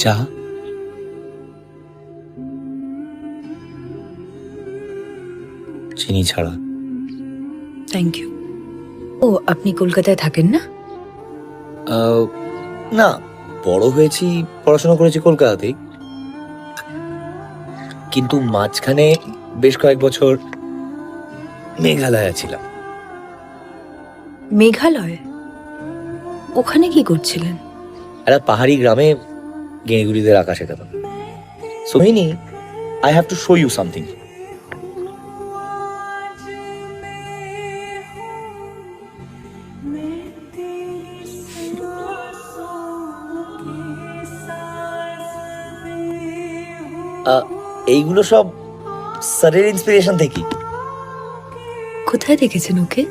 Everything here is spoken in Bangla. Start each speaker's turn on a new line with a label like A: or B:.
A: চা? চিনি ছাড়া।
B: Thank you. ও, আপনি কলকাতায় থাকেন না?
A: না, বড় হয়েছি, পড়াশোনা করেছি কলকাতাতেই, কিন্তু মাঝখানে বেশ কয়েক বছর মেঘালয়ে ছিলাম।
B: মেঘালয়? ওখানে কি করছিলেন?
A: একটা পাহাড়ি গ্রামে গেঁড়িগুড়িদের আঁকা শেখাতাম। Sohini, I have to show you something. এইগুলো সব স্যারের ইন্সপিরেশন থেকে।
B: কোথায় দেখেছেন ওকে?